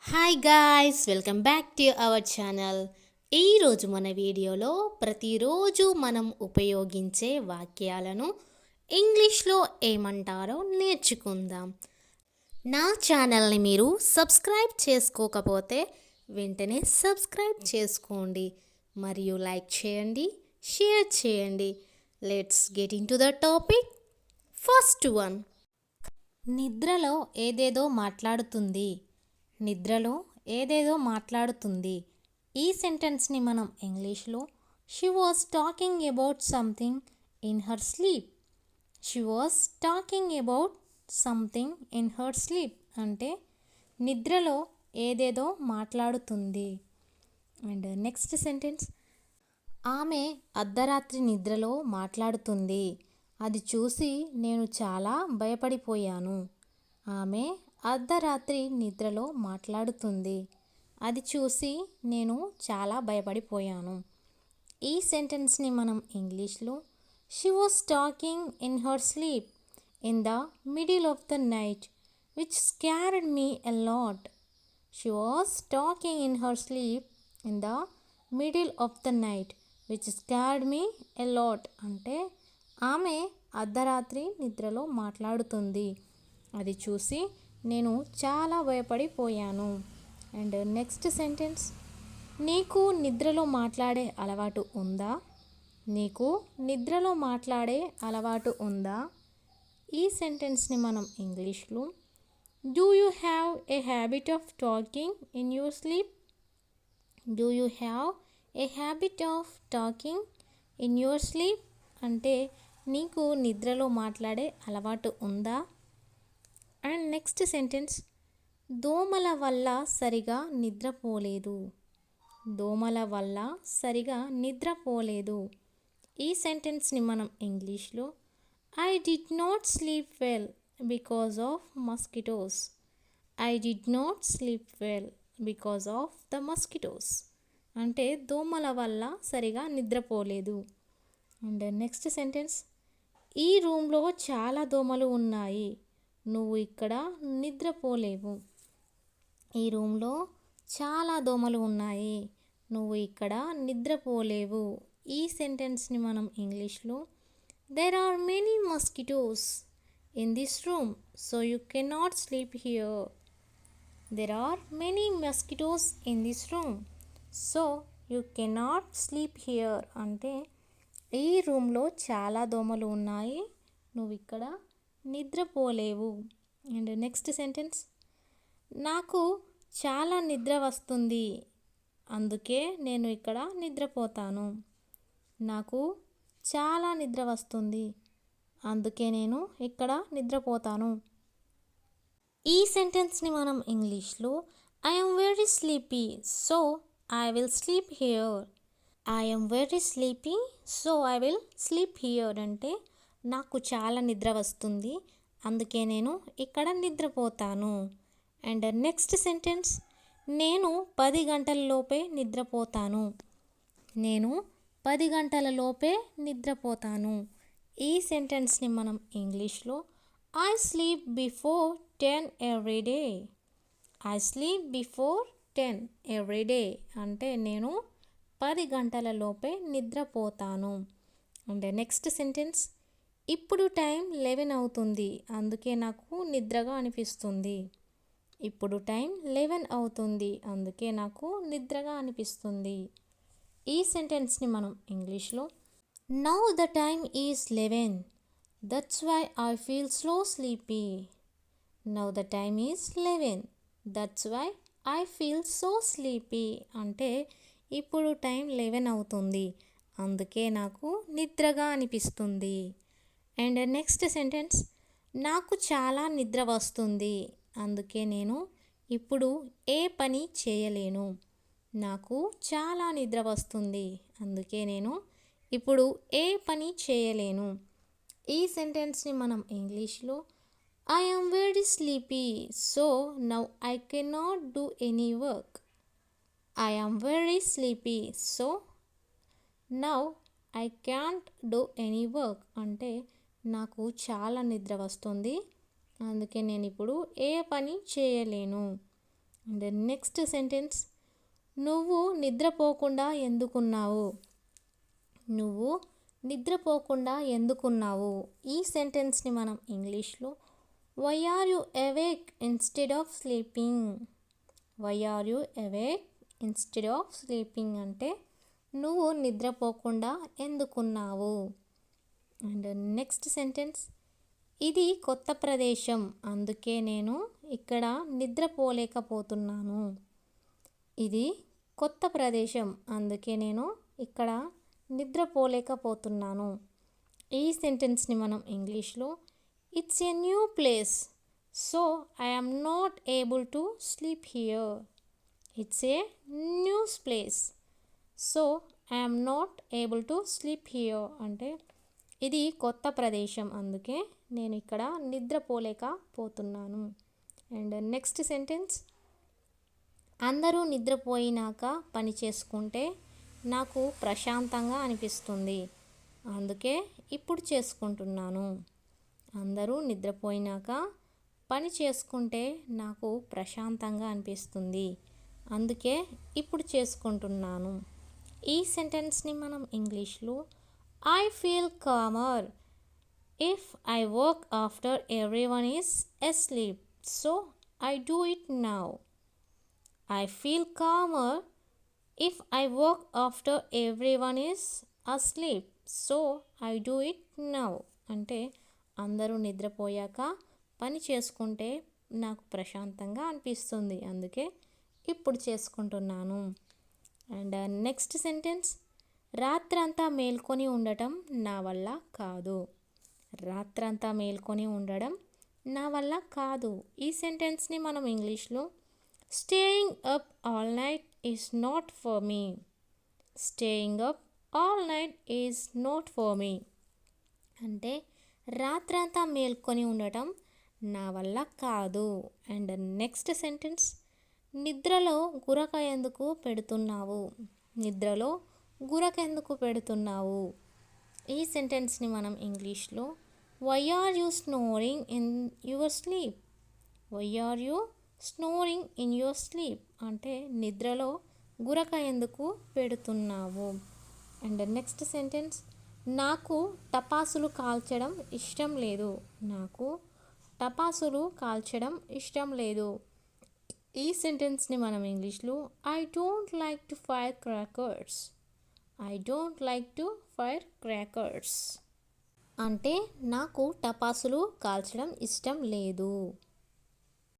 Hi guys, welcome back to our channel. ఈరోజు మన వీడియోలో ప్రతిరోజు మనం ఉపయోగించే వాక్యాలను ఇంగ్లీష్లో ఏమంటారో నేర్చుకుందాం. నా ఛానల్ని మీరు సబ్స్క్రైబ్ చేసుకోకపోతే వెంటనే సబ్స్క్రైబ్ చేసుకోండి మరియు లైక్ చేయండి, షేర్ చేయండి. Let's get in to the topic. First one, నిద్రలో ఏదేదో మాట్లాడుతుంది. నిద్రలో ఏదేదో మాట్లాడుతుంది. ఈ సెంటెన్స్ని మనం ఇంగ్లీష్లో she was talking about something in her sleep. She was talking about something in her sleep అంటే నిద్రలో ఏదేదో మాట్లాడుతుంది. అండ్ నెక్స్ట్ సెంటెన్స్, ఆమె అర్ధరాత్రి నిద్రలో మాట్లాడుతుంది. అది చూసి నేను చాలా భయపడిపోయాను. ఆమె అర్ధరాత్రి నిద్రలో మాట్లాడుతుంది. అది చూసి నేను చాలా భయపడిపోయాను. ఈ సెంటెన్స్ని మనం ఇంగ్లీష్లో she was talking in her sleep in the middle of the night which scared me a lot. She was talking in her sleep in the middle of the night which scared me a lot అంటే ఆమె అర్ధరాత్రి నిద్రలో మాట్లాడుతుంది. అది చూసి నేను చాలా భయపడిపోయాను. And next sentence, నీకు నిద్రలో మాట్లాడే అలవాటు ఉందా? నీకు నిద్రలో మాట్లాడే అలవాటు ఉందా? ఈ సెంటెన్స్ని మనం ఇంగ్లీష్లో do you have a habit of talking in your sleep. Do you have a habit of talking in your sleep అంటే నీకు నిద్రలో మాట్లాడే అలవాటు ఉందా? అండ్ నెక్స్ట్ సెంటెన్స్, దోమల వల్ల సరిగా నిద్రపోలేదు. దోమల వల్ల సరిగా నిద్రపోలేదు. ఈ సెంటెన్స్ని మనం ఇంగ్లీష్లో I did not sleep well because of mosquitoes. I did not sleep well because of the mosquitoes అంటే దోమల వల్ల సరిగా నిద్రపోలేదు. అండ్ నెక్స్ట్ సెంటెన్స్, ఈ రూమ్లో చాలా దోమలు ఉన్నాయి. నువ్వు ఇక్కడ నిద్రపోలేవు. ఈ రూమ్లో చాలా దోమలు ఉన్నాయి. నువ్వు ఇక్కడ నిద్రపోలేవు. ఈ సెంటెన్స్ని మనం ఇంగ్లీష్లో there are many mosquitoes in this room so you cannot sleep here. There are many mosquitoes in this room so you cannot sleep here అంటే ఈ రూమ్లో చాలా దోమలు ఉన్నాయి, నువ్వు ఇక్కడ నిద్రపోలేవు. అండ్ నెక్స్ట్ సెంటెన్స్, నాకు చాలా నిద్ర వస్తుంది అందుకే నేను ఇక్కడ నిద్రపోతాను. నాకు చాలా నిద్ర వస్తుంది అందుకే నేను ఇక్కడ నిద్రపోతాను. ఈ సెంటెన్స్ని మనం ఇంగ్లీష్లో I am very sleepy so I will sleep here. I am very sleepy so I will sleep here అంటే నాకు చాలా నిద్ర వస్తుంది అందుకే నేను ఇక్కడ నిద్రపోతాను. అండ్ నెక్స్ట్ సెంటెన్స్, నేను 10 గంటల లోపే నిద్రపోతాను. నేను 10 గంటల లోపే నిద్రపోతాను. ఈ సెంటెన్స్ని మనం ఇంగ్లీష్లో I sleep before 10 every day. I sleep before 10 every day అంటే నేను 10 గంటల లోపే నిద్రపోతాను. అండ్ నెక్స్ట్ సెంటెన్స్, ఇప్పుడు టైం 11 అవుతుంది అందుకే నాకు నిద్రగా అనిపిస్తుంది. ఇప్పుడు టైం 11 అవుతుంది అందుకే నాకు నిద్రగా అనిపిస్తుంది. ఈ సెంటెన్స్ని మనం ఇంగ్లీష్లో now the time is 11 that's why I feel so sleepy. Now the time is 11 that's why I feel so sleepy అంటే ఇప్పుడు టైం 11 అవుతుంది అందుకే నాకు నిద్రగా అనిపిస్తుంది. అండ్ నెక్స్ట్ సెంటెన్స్, నాకు చాలా నిద్ర వస్తుంది అందుకే నేను ఇప్పుడు ఏ పని చేయలేను. నాకు చాలా నిద్ర వస్తుంది అందుకే నేను ఇప్పుడు ఏ పని చేయలేను. ఈ సెంటెన్స్ని మనం ఇంగ్లీష్లో I am very sleepy so now I cannot do any work. I am very sleepy so now I can't do any work అంటే నాకు చాలా నిద్ర వస్తుంది అందుకే నేను ఇప్పుడు ఏ పని చేయలేను. అండ్ నెక్స్ట్ సెంటెన్స్, నువ్వు నిద్రపోకుండా ఎందుకున్నావు? నువ్వు నిద్రపోకుండా ఎందుకున్నావు? ఈ సెంటెన్స్ని మనం ఇంగ్లీష్లో why are you awake instead of sleeping? Why are you awake instead of sleeping అంటే నువ్వు నిద్రపోకుండా ఎందుకున్నావు? అండ్ నెక్స్ట్ సెంటెన్స్, ఇది కొత్త ప్రదేశం అందుకే నేను ఇక్కడ నిద్రపోలేకపోతున్నాను. ఇది కొత్త ప్రదేశం అందుకే నేను ఇక్కడ నిద్రపోలేకపోతున్నాను. ఈ సెంటెన్స్ని మనం ఇంగ్లీష్లో it's a new place so I am not able to sleep here. It's a new place so I am not able to sleep here అంటే ఇది కొత్త ప్రదేశం అందుకే నేను ఇక్కడ నిద్రపోలేకపోతున్నాను. అండ్ నెక్స్ట్ సెంటెన్స్, అందరూ నిద్రపోయినాక పని చేసుకుంటే నాకు ప్రశాంతంగా అనిపిస్తుంది అందుకే ఇప్పుడు చేసుకుంటున్నాను. అందరూ నిద్రపోయినాక పని చేసుకుంటే నాకు ప్రశాంతంగా అనిపిస్తుంది అందుకే ఇప్పుడు చేసుకుంటున్నాను. ఈ సెంటెన్స్ని మనం ఇంగ్లీష్లో I feel comer if I work after everyone is asleep so I do it now. I feel comer if I work after everyone is asleep so I do it now అంటే అందరూ నిద్రపోయాక పని చేసుకుంటే నాకు ప్రశాంతంగా అనిపిస్తుంది అందుకే ఇప్పుడు చేసుకుంటున్నాను. అండ్ నెక్స్ట్ సెంటెన్స్, రాత్రంతా మేల్కొని ఉండటం నా వల్ల కాదు. రాత్రంతా మేల్కొని ఉండడం నా వల్ల కాదు. ఈ సెంటెన్స్ని మనం ఇంగ్లీష్లో staying up all night is not for me. Staying up all night is not for me అంటే రాత్రంతా మేల్కొని ఉండటం నా వల్ల కాదు. అండ్ నెక్స్ట్ సెంటెన్స్, నిద్రలో గురక ఎందుకు పెడుతున్నావు? నిద్రలో గురక ఎందుకు పెడుతున్నావు? ఈ సెంటెన్స్ని మనం ఇంగ్లీష్లో why are you snoring in your sleep. Why are you snoring in your sleep అంటే నిద్రలో గురక ఎందుకు పెడుతున్నావు? అండ్ నెక్స్ట్ సెంటెన్స్, నాకు టపాసులు కాల్చడం ఇష్టం లేదు. నాకు టపాసులు కాల్చడం ఇష్టం లేదు. ఈ సెంటెన్స్ని మనం ఇంగ్లీష్లో I don't like to fire crackers. I don't like to fire crackers అంటే నాకు టపాసులు కాల్చడం ఇష్టం లేదు.